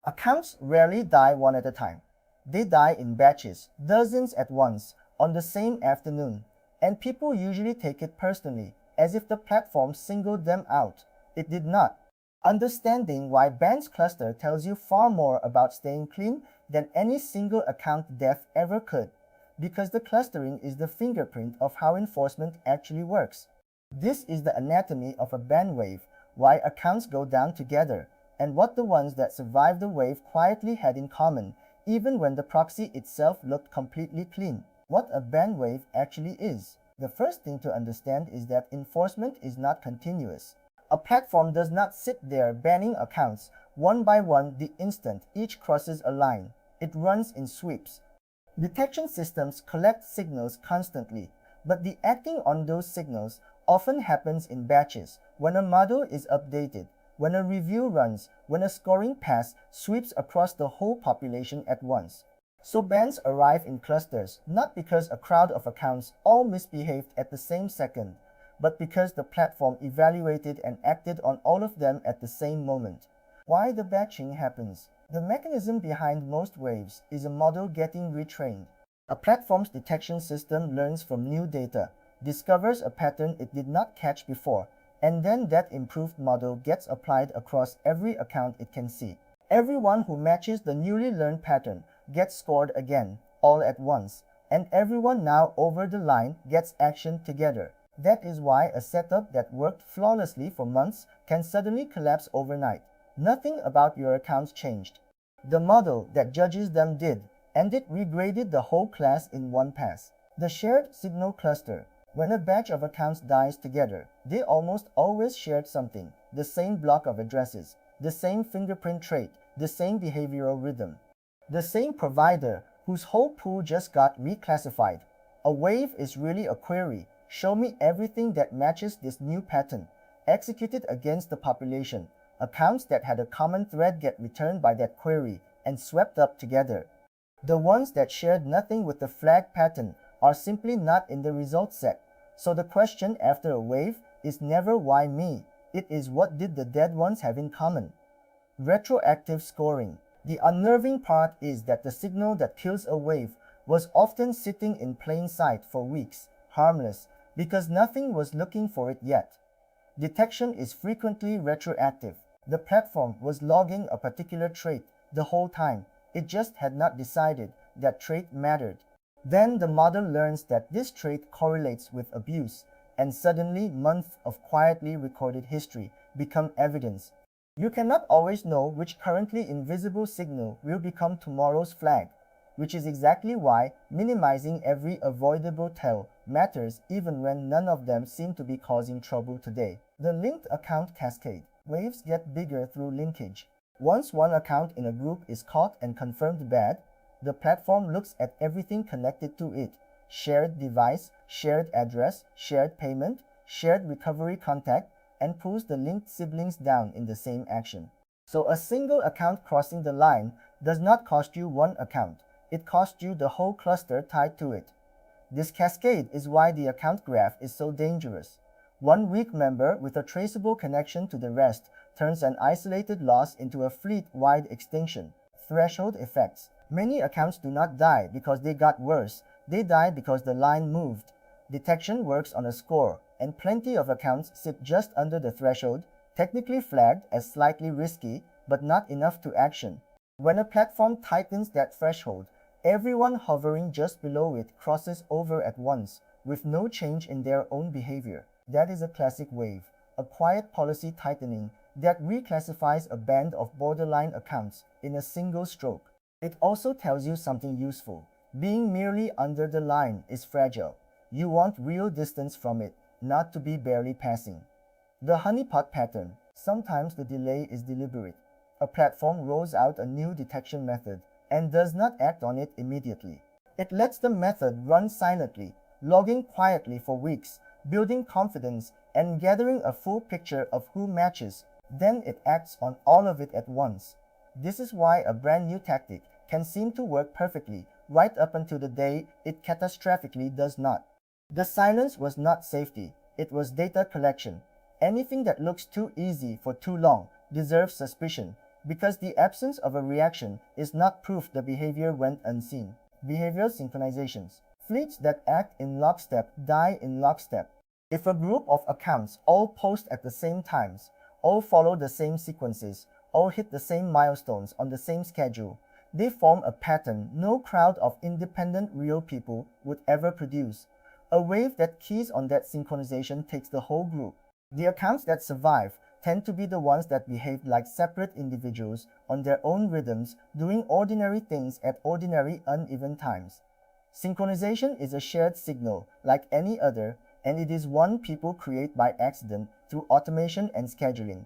Accounts rarely die one at a time. They die in batches, dozens at once, on the same afternoon, and people usually take it personally, as if the platform singled them out. It did not. Understanding why bands cluster tells you far more about staying clean than any single account death ever could, because the clustering is the fingerprint of how enforcement actually works. This is the anatomy of a band wave, why accounts go down together, and what the ones that survived the wave quietly had in common, even when the proxy itself looked completely clean. What a band wave actually is. The first thing to understand is that enforcement is not continuous. A platform does not sit there banning accounts one by one the instant each crosses a line. It runs in sweeps. Detection systems collect signals constantly, but the acting on those signals often happens in batches, when a model is updated, when a review runs, when a scoring pass sweeps across the whole population at once. So bans arrive in clusters, not because a crowd of accounts all misbehaved at the same second, but because the platform evaluated and acted on all of them at the same moment. Why the batching happens? The mechanism behind most waves is a model getting retrained. A platform's detection system learns from new data, discovers a pattern it did not catch before, and then that improved model gets applied across every account it can see. Everyone who matches the newly learned pattern gets scored again, all at once, and everyone now over the line gets action together. That is why a setup that worked flawlessly for months can suddenly collapse overnight. Nothing about your accounts changed. The model that judges them did, and it regraded the whole class in one pass. The shared signal cluster. When a batch of accounts dies together, they almost always shared something, the same block of addresses, the same fingerprint trait, the same behavioral rhythm, the same provider whose whole pool just got reclassified. A wave is really a query. Show me everything that matches this new pattern, executed against the population. Accounts that had a common thread get returned by that query and swept up together. The ones that shared nothing with the flag pattern are simply not in the result set. So the question after a wave is never why me. It is what did the dead ones have in common. Retroactive scoring. The unnerving part is that the signal that kills a wave was often sitting in plain sight for weeks, harmless, because nothing was looking for it yet. Detection is frequently retroactive. The platform was logging a particular trait the whole time. It just had not decided that trait mattered. Then the model learns that this trait correlates with abuse, and suddenly months of quietly recorded history become evidence. You cannot always know which currently invisible signal will become tomorrow's flag, which is exactly why minimizing every avoidable tell matters even when none of them seem to be causing trouble today. The linked account cascade. Waves get bigger through linkage. Once one account in a group is caught and confirmed bad, the platform looks at everything connected to it: shared device, shared address, shared payment, shared recovery contact, and pulls the linked siblings down in the same action. So a single account crossing the line does not cost you one account. It costs you the whole cluster tied to it. This cascade is why the account graph is so dangerous. One weak member with a traceable connection to the rest turns an isolated loss into a fleet-wide extinction. Threshold effects. Many accounts do not die because they got worse. They die because the line moved. Detection works on a score, and plenty of accounts sit just under the threshold, technically flagged as slightly risky, but not enough to action. When a platform tightens that threshold, everyone hovering just below it crosses over at once, with no change in their own behavior. That is a classic wave, a quiet policy tightening that reclassifies a band of borderline accounts in a single stroke. It also tells you something useful. Being merely under the line is fragile. You want real distance from it, not to be barely passing. The honeypot pattern. Sometimes the delay is deliberate. A platform rolls out a new detection method and does not act on it immediately. It lets the method run silently, logging quietly for weeks, building confidence and gathering a full picture of who matches. Then it acts on all of it at once. This is why a brand new tactic can seem to work perfectly right up until the day it catastrophically does not. The silence was not safety, it was data collection. Anything that looks too easy for too long deserves suspicion, because the absence of a reaction is not proof the behavior went unseen. Behavioral synchronizations. Fleets that act in lockstep die in lockstep. If a group of accounts all post at the same times, all follow the same sequences, all hit the same milestones on the same schedule, they form a pattern no crowd of independent real people would ever produce. A wave that keys on that synchronization takes the whole group. The accounts that survive tend to be the ones that behave like separate individuals on their own rhythms, doing ordinary things at ordinary uneven times. Synchronization is a shared signal like any other, and it is one people create by accident through automation and scheduling.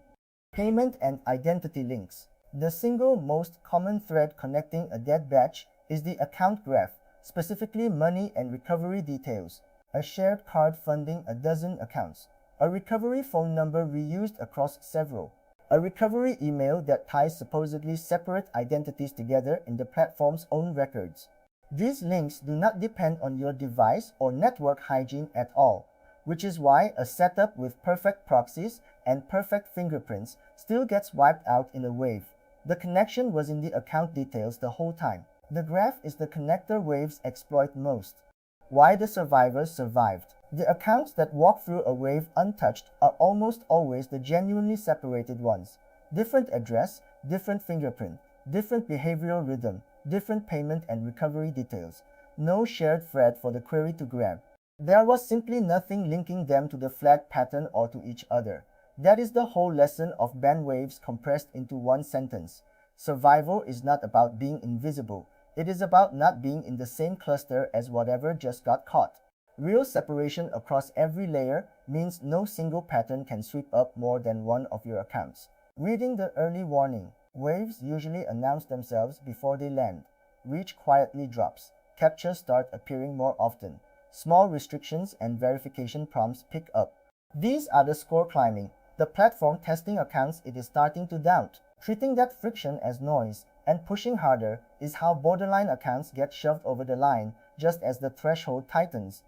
Payment and identity links. The single most common thread connecting a dead batch is the account graph, specifically money and recovery details. A shared card funding a dozen accounts. A recovery phone number reused across several. A recovery email that ties supposedly separate identities together in the platform's own records. These links do not depend on your device or network hygiene at all, which is why a setup with perfect proxies and perfect fingerprints still gets wiped out in a wave. The connection was in the account details the whole time. The graph is the connector waves exploit most. Why the survivors survived. The accounts that walk through a wave untouched are almost always the genuinely separated ones. Different address, different fingerprint, different behavioral rhythm, different payment and recovery details. No shared thread for the query to grab. There was simply nothing linking them to the flag pattern or to each other. That is the whole lesson of band waves compressed into one sentence. Survival is not about being invisible. It is about not being in the same cluster as whatever just got caught. Real separation across every layer means no single pattern can sweep up more than one of your accounts. Reading the early warning. Waves usually announce themselves before they land. Reach quietly drops. Captures start appearing more often. Small restrictions and verification prompts pick up. These are the score climbing. The platform testing accounts it is starting to doubt. Treating that friction as noise and pushing harder is how borderline accounts get shoved over the line just as the threshold tightens.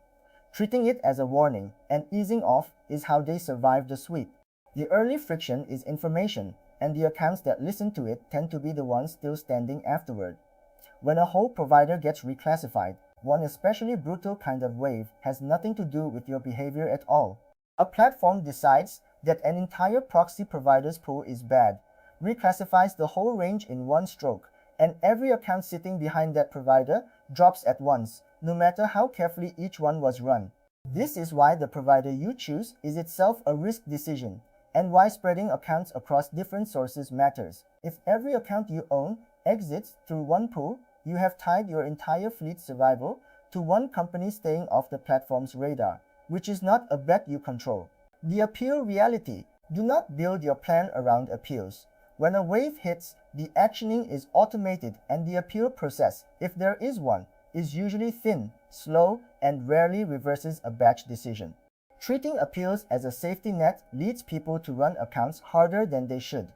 Treating it as a warning and easing off is how they survive the sweep. The early friction is information, and the accounts that listen to it tend to be the ones still standing afterward. When a whole provider gets reclassified, one especially brutal kind of wave has nothing to do with your behavior at all. A platform decides that an entire proxy provider's pool is bad, reclassifies the whole range in one stroke, and every account sitting behind that provider drops at once, no matter how carefully each one was run. This is why the provider you choose is itself a risk decision, and why spreading accounts across different sources matters. If every account you own exits through one pool, you have tied your entire fleet's survival to one company staying off the platform's radar, which is not a bet you control. The appeal reality. Do not build your plan around appeals. When a wave hits, the actioning is automated and the appeal process, if there is one, is usually thin, slow, and rarely reverses a batch decision. Treating appeals as a safety net leads people to run accounts harder than they should,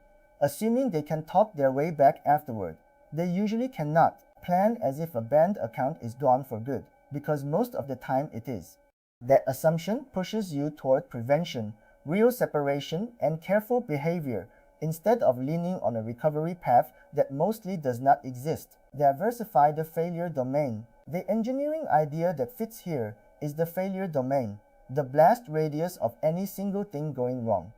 assuming they can talk their way back afterward. They usually cannot. Plan as if a banned account is gone for good, because most of the time it is. That assumption pushes you toward prevention, real separation, and careful behavior, instead of leaning on a recovery path that mostly does not exist. Diversify the failure domain. The engineering idea that fits here is the failure domain, the blast radius of any single thing going wrong.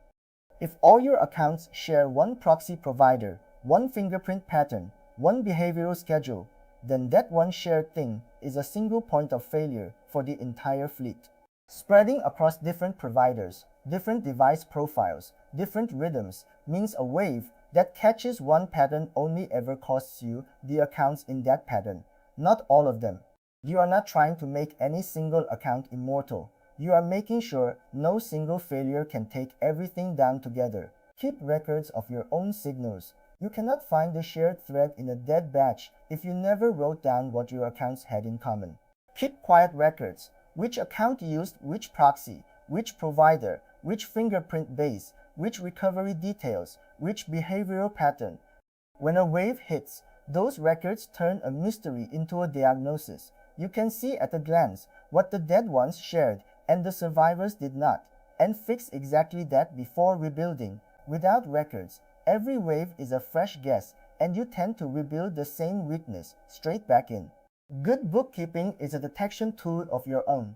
If all your accounts share one proxy provider, one fingerprint pattern, one behavioral schedule, then that one shared thing is a single point of failure for the entire fleet. Spreading across different providers, different device profiles, different rhythms means a wave that catches one pattern only ever costs you the accounts in that pattern, not all of them. You are not trying to make any single account immortal. You are making sure no single failure can take everything down together. Keep records of your own signals. You cannot find the shared thread in a dead batch if you never wrote down what your accounts had in common. Keep quiet records. Which account used which proxy, which provider, which fingerprint base, which recovery details, which behavioral pattern. When a wave hits, those records turn a mystery into a diagnosis. You can see at a glance what the dead ones shared and the survivors did not, and fix exactly that before rebuilding. Without records, Every wave is a fresh guess, and you tend to rebuild the same weakness straight back in. Good bookkeeping is a detection tool of your own.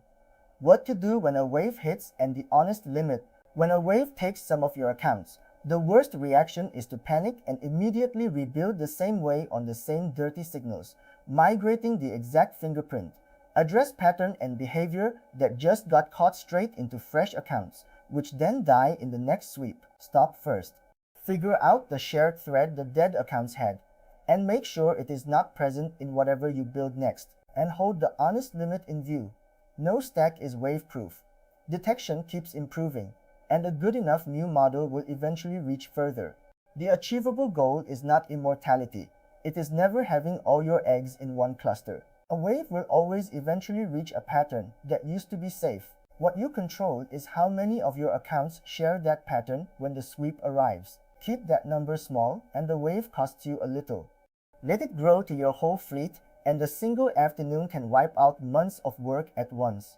What to do when a wave hits and the honest limit. When a wave takes some of your accounts, the worst reaction is to panic and immediately rebuild the same way on the same dirty signals, migrating the exact fingerprint. Address pattern and behavior that just got caught straight into fresh accounts, which then die in the next sweep. Stop first. Figure out the shared thread the dead accounts had, and make sure it is not present in whatever you build next, and hold the honest limit in view. No stack is wave-proof. Detection keeps improving, and a good enough new model will eventually reach further. The achievable goal is not immortality. It is never having all your eggs in one cluster. A wave will always eventually reach a pattern that used to be safe. What you control is how many of your accounts share that pattern when the sweep arrives. Keep that number small and the wave costs you a little. Let it grow to your whole fleet, and a single afternoon can wipe out months of work at once.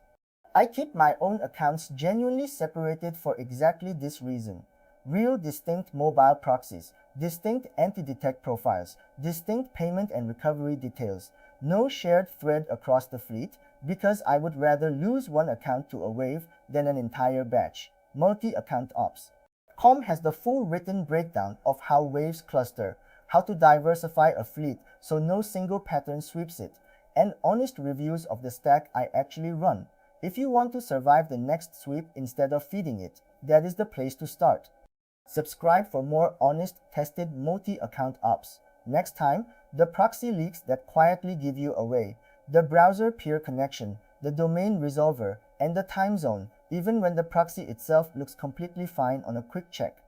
I keep my own accounts genuinely separated for exactly this reason. Real distinct mobile proxies, distinct antidetect profiles, distinct payment and recovery details. No shared thread across the fleet, because I would rather lose one account to a wave than an entire batch. Multi-account ops. Com has the full written breakdown of how waves cluster, how to diversify a fleet so no single pattern sweeps it, and honest reviews of the stack I actually run. If you want to survive the next sweep instead of feeding it, that is the place to start. Subscribe for more honest, tested multi-account ops. Next time, the proxy leaks that quietly give you away, the browser peer connection, the domain resolver, and the time zone, even when the proxy itself looks completely fine on a quick check.